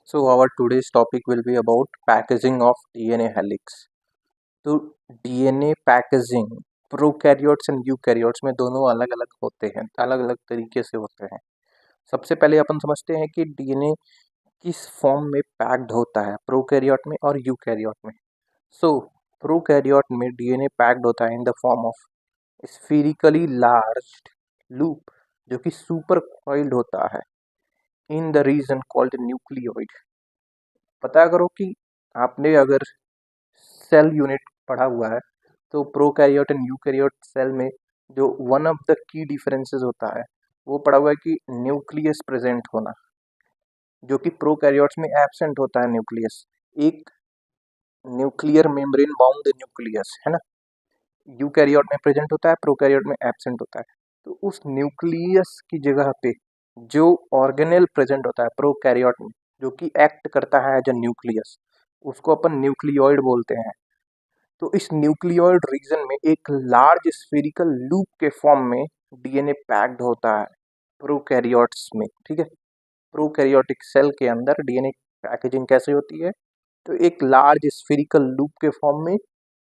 So our today's topic will be about packaging of DNA helix. तो DNA packaging prokaryotes and eukaryotes में दोनों अलग अलग होते हैं, अलग अलग तरीके से होते हैं। सबसे पहले अपन समझते हैं कि डीएनए किस फॉर्म में पैक्ड होता है, प्रोकैरियोट में और यूकैरियोट में। सो प्रोकैरियोट में डीएनए पैक्ड होता है in the form of spherically large loop, जो कि सुपर कॉइल्ड होता है in the region called nucleoid. पता करो कि आपने अगर सेल यूनिट पढ़ा हुआ है तो प्रोकैरियोट एंड यूकैरियोट सेल में जो one of the key differences होता है वो पढ़ा हुआ है कि न्यूक्लियस प्रेजेंट होना, जो कि प्रोकैरियोट्स में एब्सेंट होता है। न्यूक्लियस एक न्यूक्लियर मेम्ब्रेन बाउंड न्यूक्लियस है ना, यूकैरियोट में प्रेजेंट होता है, प्रोकैरियोट में एब्सेंट होता है। तो उस न्यूक्लियस की जगह पे जो ऑर्गेनेल प्रेजेंट होता है प्रोकैरियोट में, जो कि एक्ट करता है एज अ न्यूक्लियस, उसको अपन न्यूक्लियोइड बोलते हैं। तो इस न्यूक्लियोइड रीजन में एक लार्ज स्फेरिकल लूप के फॉर्म में डीएनए पैक्ड होता है प्रोकैरियोट्स में। ठीक है, प्रोकैरियोटिक सेल के अंदर डीएनए पैकेजिंग कैसे होती है? तो एक लार्ज स्फेरिकल लूप के फॉर्म में।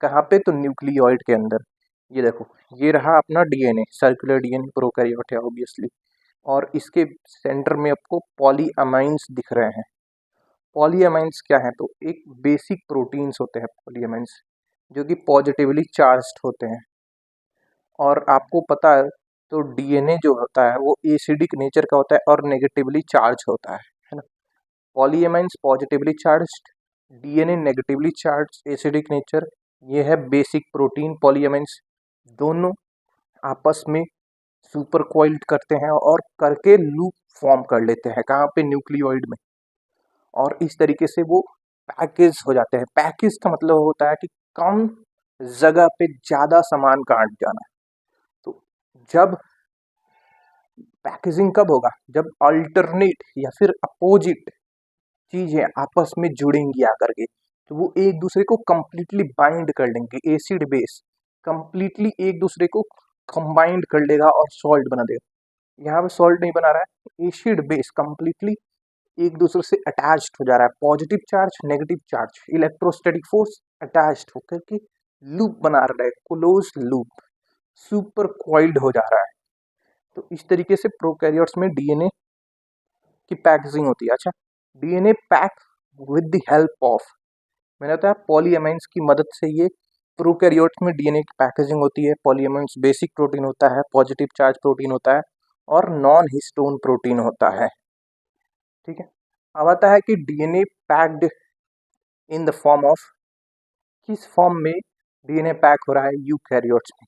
कहाँ पे? तो न्यूक्लियोइड के अंदर। ये देखो, ये रहा अपना डीएनए, सर्कुलर डीएनए प्रोकैरियोट है ऑब्वियसली, और इसके सेंटर में आपको पॉलीअमाइंस दिख रहे हैं। पॉलीअमाइंस क्या है? तो एक बेसिक प्रोटीन्स होते हैं पॉलीअमाइंस, जो कि पॉजिटिवली चार्ज्ड होते हैं। और आपको पता है तो डीएनए जो होता है वो एसिडिक नेचर का होता है और नेगेटिवली चार्ज होता है ना। Polyamines positively charged, DNA negatively charge acidic nature. ये है बेसिक प्रोटीन पॉलीएमाइंस। दोनों आपस में सुपर कोइल्ड करते हैं और करके लूप फॉर्म कर लेते हैं। कहाँ पे? न्यूक्लियोइड में। और इस तरीके से वो पैकेज हो जाते हैं। पैकेज का मतलब होता है कि कम जगह पे ज्यादा सामान का अट जाना। तो जब पैकेजिंग कब होगा? जब अल्टरनेट या फिर अपोजिट चीजें आपस में जुड़ेंगी आकर के, तो वो एक दूसरे को कंप्लीटली बाइंड कर लेंगे। एसिड बेस कंप्लीटली एक दूसरे को कंबाइंड कर लेगा और सॉल्ट बना देगा। यहाँ पे सॉल्ट नहीं बना रहा है, एसिड बेस कंप्लीटली एक दूसरे से अटैच्ड हो जा रहा है। Positive charge negative charge, electrostatic force attached होकर के लूप बना रहा है, क्लोज लूप, सुपर कॉइल्ड हो जा रहा है। तो इस तरीके से प्रोकैरियोट्स में डीएनए की पैकेजिंग होती है। अच्छा, DNA pack with the help of, मैंने बताया पॉलीअमाइंस की मदद से ये प्रोकैरियोट्स में डीएनए की पैकेजिंग होती है। पॉलीअमाइंस बेसिक प्रोटीन होता है, पॉजिटिव चार्ज प्रोटीन होता है और नॉन हिस्टोन प्रोटीन होता है। ठीक है, अब आता है कि DNA packed in the form of, किस फॉर्म में डीएनए पैक हो रहा है? यूकैरियोट्स में।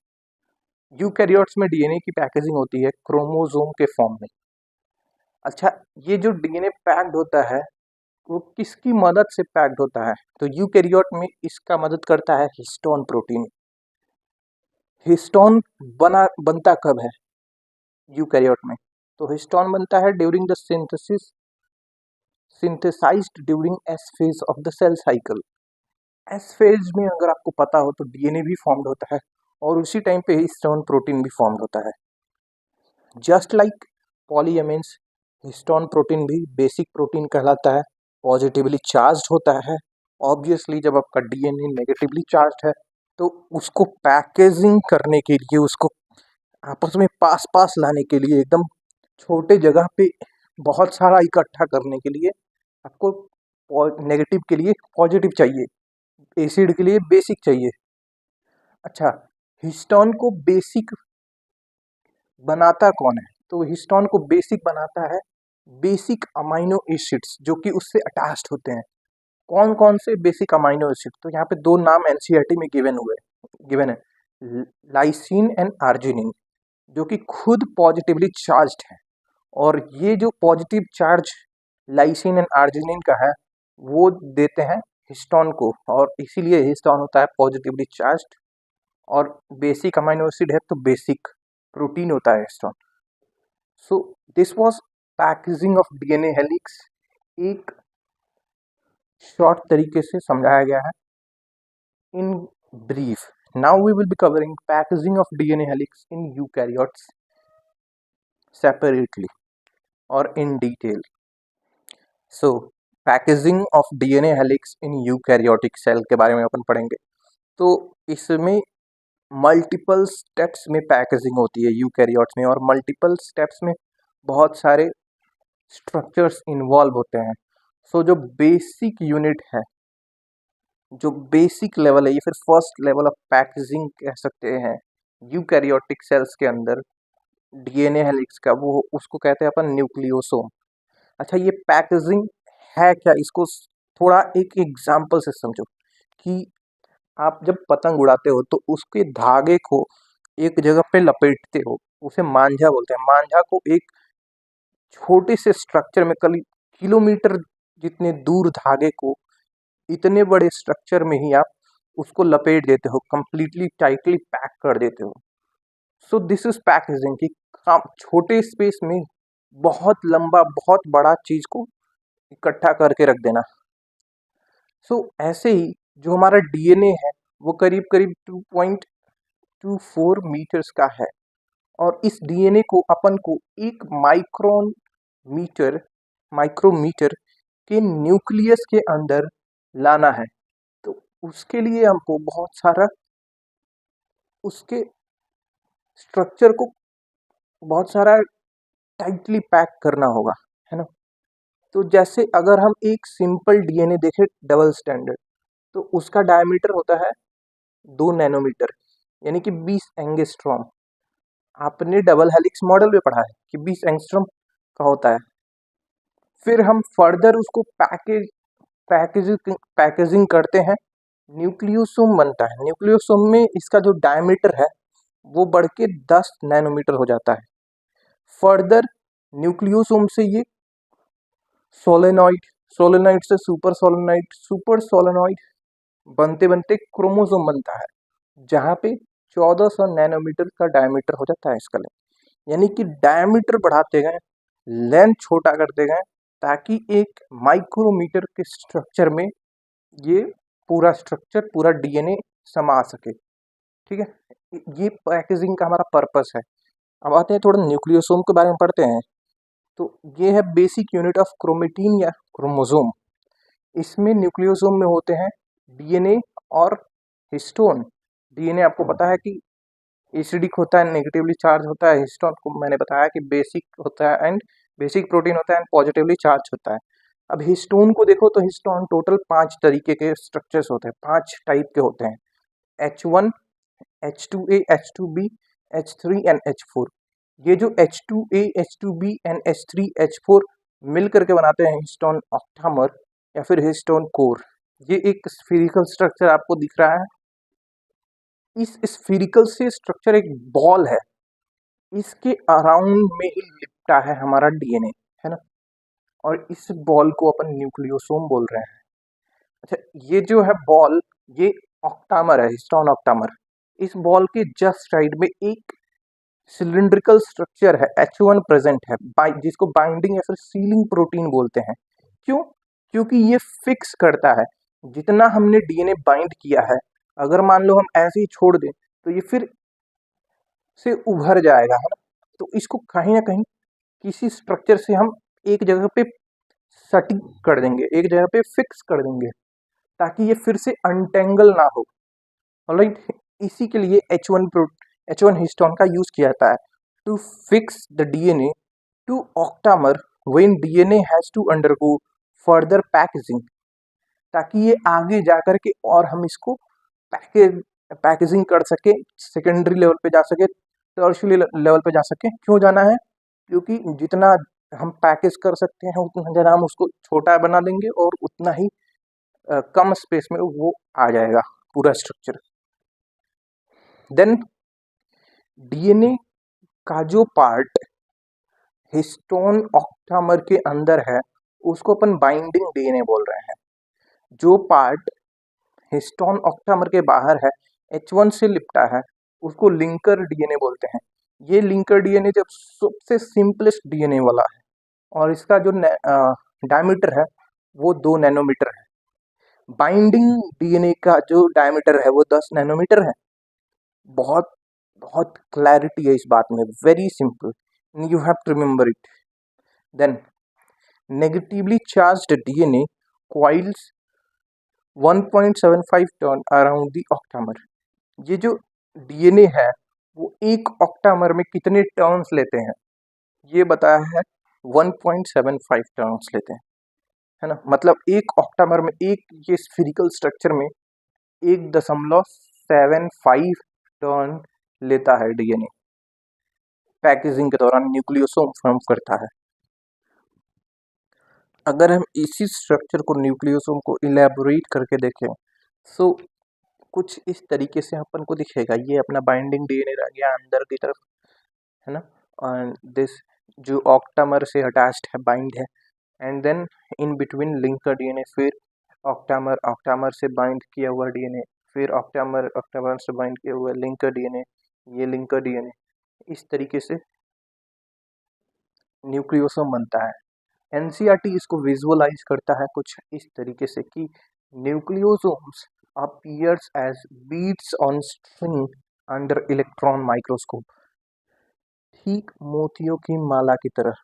यूकैरियोट्स में डीएनए की पैकेजिंग होती है क्रोमोसोम के फॉर्म में। अच्छा, ये जो डीएनए पैक्ड होता है वो किसकी मदद से पैक्ड होता है? तो यूकैरियोट में इसका मदद करता है हिस्टोन प्रोटीन। हिस्टोन बनता कब है यूकैरियोट में? तो हिस्टोन बनता है during the synthesis, synthesized during S phase of the cell cycle. S phase में अगर आपको पता हो तो डीएनए भी फॉर्म्ड होता है और उसी टाइम पे हिस्टोन प्रोटीन भी फॉर्म्ड होता है। जस्ट लाइक पॉलीअमीन्स, हिस्टोन प्रोटीन भी बेसिक प्रोटीन कहलाता है, पॉजिटिवली चार्ज्ड होता है। ऑब्वियसली जब आपका डीएनए नेगेटिवली चार्ज्ड है तो उसको पैकेजिंग करने के लिए, उसको आपस में पास पास लाने के लिए, एकदम छोटे जगह पे बहुत सारा इकट्ठा करने के लिए आपको नेगेटिव के लिए पॉजिटिव चाहिए, एसिड के लिए बेसिक चाहिए। अच्छा, हिस्टोन को बेसिक बनाता कौन है? तो हिस्टोन को बेसिक बनाता है बेसिक अमाइनो एसिड्स, जो कि उससे अटैच्ड होते हैं। कौन कौन से बेसिक अमाइनो एसिड? तो यहाँ पे दो नाम एनसीईआरटी में गिवन है, लाइसिन एंड आर्जिनिन, जो कि खुद पॉजिटिवली चार्ज्ड है। और ये जो positive charge lysine and arginine का है वो देते हैं हिस्टोन को, और इसीलिए हिस्टोन होता है पॉजिटिवली चार्ज्ड। और बेसिक अमाइनो एसिड है तो बेसिक प्रोटीन होता है histone. So this was packaging of DNA helix, एक शॉर्ट तरीके से समझाया गया है in brief. Now we will be covering packaging of DNA helix in eukaryotes separately और in detail. So packaging of DNA helix in eukaryotic cell के बारे में अपन पढ़ेंगे। तो इसमें मल्टीपल स्टेप्स में पैकेजिंग होती है यूकैरियोट्स में, और मल्टीपल स्टेप्स में बहुत सारे स्ट्रक्चर्स इन्वॉल्व होते हैं। सो जो बेसिक यूनिट है, जो बेसिक लेवल है, ये फिर फर्स्ट लेवल ऑफ पैकेजिंग कह सकते हैं यूकैरियोटिक सेल्स के अंदर डीएनए हेलिक्स का, वो उसको कहते हैं अपन न्यूक्लियोसोम। अच्छा, ये पैकेजिंग है क्या, इसको थोड़ा एक एग्जांपल से समझो कि आप जब पतंग उड़ाते हो तो उसके धागे को एक जगह पे लपेटते हो, उसे मांझा बोलते हैं। मांझा को एक छोटे से स्ट्रक्चर में, किलोमीटर जितने दूर धागे को इतने बड़े स्ट्रक्चर में ही आप उसको लपेट देते हो, कंप्लीटली टाइटली पैक कर देते हो। सो दिस इज पैकेजिंग कि छोटे स्पेस में बहुत लंबा, बहुत बड़ा चीज को इकट्ठा करके रख देना। सो ऐसे ही जो हमारा डीएनए है वो करीब करीब 2.24 मीटर्स का है, और इस डीएनए को अपन को एक माइक्रोमीटर के न्यूक्लियस के अंदर लाना है। तो उसके लिए हमको बहुत सारा उसके स्ट्रक्चर को बहुत सारा टाइटली पैक करना होगा, है ना। तो जैसे अगर हम एक सिंपल डीएनए देखें डबल स्टैंडर्ड, तो उसका डायमीटर होता है 2 नैनोमीटर, यानी कि 20 एंगस्ट्रॉम। आपने डबल हेलिक्स मॉडल में पढ़ा है कि 20 एंगस्ट्रॉम का होता है। फिर हम फर्दर उसको पैकेजिंग करते हैं, न्यूक्लियोसोम बनता है। न्यूक्लियोसोम में इसका जो डायमीटर है वो बढ़ के 10 नैनोमीटर हो जाता है। फर्दर न्यूक्लियोसोम से ये सोलेनॉइड, सोलेनॉइड से सुपर सोलेनॉइड, सुपर सोलेनॉइड बनते बनते क्रोमोसोम बनता है, जहाँ पे 1400 नैनोमीटर का डायमीटर हो जाता है इसका लेंथ। यानी कि डायमीटर बढ़ाते गए, लेंथ छोटा करते गए, ताकि एक माइक्रोमीटर के स्ट्रक्चर में ये पूरा स्ट्रक्चर, पूरा डीएनए समा सके। ठीक है, ये पैकेजिंग का हमारा पर्पस है। अब आते हैं थोड़ा न्यूक्लियोसोम के बारे में पढ़ते हैं। तो ये है बेसिक यूनिट ऑफ क्रोमेटिन या क्रोमोसोम। इसमें न्यूक्लियोसोम में होते हैं डीएनए और हिस्टोन। डीएनए आपको पता है कि एसिडिक होता है, नेगेटिवली चार्ज होता है। हिस्टोन को मैंने बताया कि बेसिक होता है एंड बेसिक प्रोटीन होता है एंड पॉजिटिवली चार्ज होता है। अब हिस्टोन को देखो तो हिस्टोन टोटल 5 तरीके के स्ट्रक्चर्स होते हैं, 5 टाइप के होते हैं। H1, H2A, H2B, H3 and H4। ये जो H2A, H2B and H3, H4 मिल करके बनाते हैं हिस्टोन ऑक्टामर या फिर हिस्टोन कोर। ये एक स्फीरिकल स्ट्रक्चर आपको दिख रहा है। इस स्फीरिकल से स्ट्रक्चर एक बॉल है, इसके अराउंड में ही लिपटा है हमारा डीएनए, है ना। और इस बॉल को अपन न्यूक्लियोसोम बोल रहे हैं। अच्छा, ये जो है बॉल, ये ऑक्टामर है, हिस्टोन ऑक्टामर। इस बॉल के जस्ट साइड में एक सिलिंड्रिकल स्ट्रक्चर है, H1 प्रेजेंट है, जिसको बाइंडिंग या फिर सीलिंग प्रोटीन बोलते हैं। क्यों? क्योंकि ये फिक्स करता है जितना हमने डीएनए बाइंड किया है। अगर मान लो हम ऐसे ही छोड़ दें तो ये फिर से उभर जाएगा, है ना। तो इसको कहीं ना कहीं किसी स्ट्रक्चर से हम एक जगह पे सटिक कर देंगे, एक जगह पे फिक्स कर देंगे, ताकि ये फिर से अनटेंगल ना हो। ऑलराइट, इसी के लिए H1 हिस्टोन का यूज किया जाता है to fix the DNA to octamer when DNA has to undergo further packaging, ताकि ये आगे जाकर के और हम इसको पैकेजिंग कर सके, सेकेंडरी लेवल पे जा सके, टर्शियरी लेवल पे जा सके। क्यों जाना है? क्योंकि जितना हम पैकेज कर सकते हैं उतना ज़्यादा हम उसको छोटा बना देंगे और उतना ही कम स्पेस में वो आ जाएगा पूरा स्ट्रक्चर। देन डीएनए का जो पार्ट हिस्टोन ऑक्टामर के अंदर है उसको अपन बाइंडिंग डीएनए बोल रहे हैं। जो पार्ट हिस्टोन ऑक्टामर के बाहर है, H1 से लिपटा है, उसको लिंकर डीएनए बोलते हैं। ये लिंकर डीएनए जब सबसे सिंपलेस्ट डीएनए वाला है, और इसका जो डायमीटर है वो 2 नैनोमीटर है। बाइंडिंग डीएनए का जो डायमीटर है वो 10 नैनोमीटर है। बहुत बहुत क्लैरिटी है इस बात में, very simple, you have to remember it. Then negatively charged DNA coils 1.75 turn around the octamer. ये जो डीएनए है वो एक ऑक्टामर में कितने टर्न्स लेते हैं, ये बताया है 1.75 टर्न्स लेते हैं, है ना। मतलब एक ऑक्टामर में एक ये स्फीरिकल स्ट्रक्चर में 1.75 टर्न लेता है डीएनए। पैकेजिंग के दौरान न्यूक्लियोसोम फॉर्म करता है। अगर हम इसी स्ट्रक्चर को न्यूक्लियोसोम को इलेबोरेट करके देखें तो कुछ इस तरीके से अपन को दिखेगा। ये अपना बाइंडिंग डीएनए रह गया अंदर की तरफ, है ना, और दिस जो ऑक्टामर से अटैच्ड है, बाइंड है, and then in between linker DNA, फिर ऑक्टामर, ऑक्टामर से बाइंड किया हुआ डीएनए, फिर ऑक्टामर, ऑक्टामर से बाइंड किया हुआ लिंकर डीएनए, ये लिंकर डीएनए, इस तरीके से न्यूक्लियोसोम बनता है। एनसीईआरटी इसको विजुअलाइज करता है कुछ इस तरीके से कि nucleosomes appears as beads on string under electron microscope. ठीक मोतियों की माला की तरह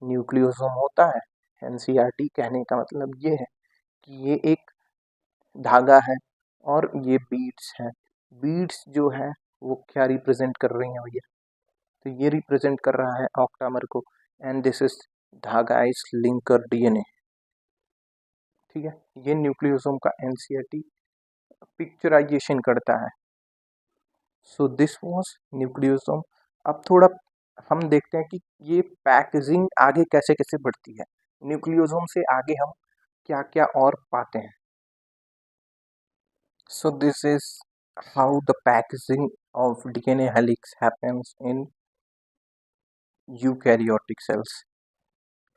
न्यूक्लियोसोम होता है। एनसीईआरटी कहने का मतलब ये है कि ये एक धागा है और ये बीड्स हैं। बीड्स जो है वो क्या रिप्रेजेंट कर रही हैं भैया, तो ये रिप्रेजेंट कर रहा है ऑक्टामर को, एंड दिस इज धागा इज लिंकर डीएनए। ठीक है, ये न्यूक्लियोसोम का एनसीईआरटी पिक्चराइजेशन करता है। सो दिस वाज न्यूक्लियोसोम। अब थोड़ा हम देखते हैं कि ये पैकेजिंग आगे कैसे कैसे बढ़ती है। न्यूक्लियोसोम से आगे हम क्या क्या और पाते हैं। So this is how the packaging of DNA helix happens in eukaryotic cells.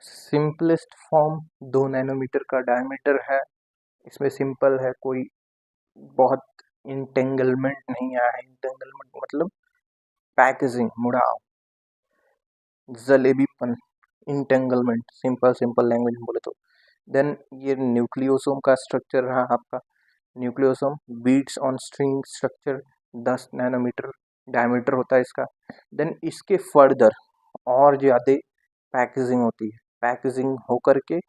Simplest form 2 nanometer का डायमीटर है, इसमें सिंपल है, कोई बहुत इंटेंगलमेंट नहीं आया है। इंटेंगलमेंट मतलब पैकेजिंग, मुड़ाव, जलेबीपन, इंटेंगलमेंट, सिंपल सिंपल लैंग्वेज में बोले तो। देन ये न्यूक्लियोसोम का स्ट्रक्चर रहा आपका। Nucleosome beads on string structure, 10 nanometer diameter होता है इसका। देन इसके फर्दर और ज़्यादा पैकेजिंग होती है। पैकेजिंग होकर के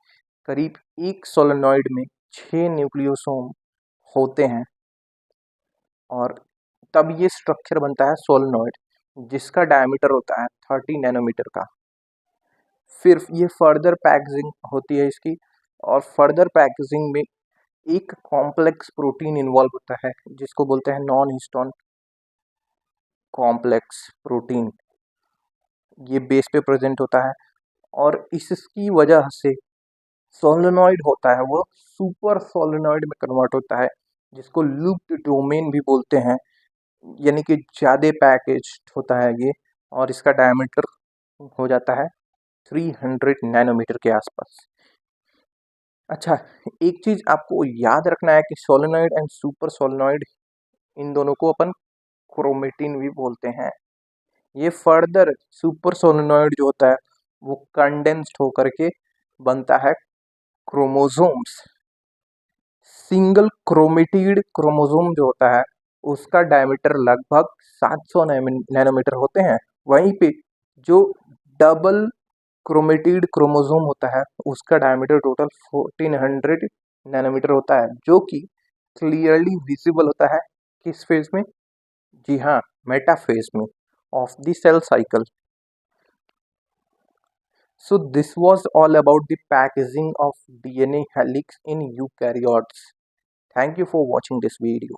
करीब एक सोलेनॉइड में 6 न्यूक्लियोसोम होते हैं और तब ये स्ट्रक्चर बनता है सोलेनॉइड, जिसका डायमीटर होता है 30 नैनोमीटर का। फिर ये फर्दर पैकेजिंग होती है इसकी, और फर्दर पैकेजिंग में एक कॉम्प्लेक्स प्रोटीन इन्वॉल्व होता है जिसको बोलते हैं नॉन हिस्टोन कॉम्प्लेक्स प्रोटीन। ये बेस पे प्रेजेंट होता है और इसकी वजह से सोलेनॉइड होता है वो सुपर सोलेनॉइड में कन्वर्ट होता है, जिसको लूप्ड डोमेन भी बोलते हैं। यानी कि ज़्यादा पैकेज होता है ये, और इसका डायमीटर हो जाता है 300 नैनोमीटर के आसपास। अच्छा, एक चीज़ आपको याद रखना है कि सोलेनॉइड एंड सुपर सोलेनॉइड, इन दोनों को अपन क्रोमेटिन भी बोलते हैं। ये फर्दर सुपर सोलेनॉइड जो होता है वो कंडेंस्ड होकर के बनता है क्रोमोसोम्स। सिंगल क्रोमेटिड क्रोमोसोम जो होता है उसका डायमीटर लगभग 700 नैनोमीटर होते हैं। वहीं पे जो डबल क्रोमेटिड क्रोमोसोम होता है उसका डायमीटर टोटल 1400 नैनोमीटर होता है, जो कि क्लियरली विजिबल होता है किस फेज में, जी हाँ, मेटाफेज में of the cell cycle. So this was all about the packaging of DNA helix in eukaryotes. Thank you for watching this video.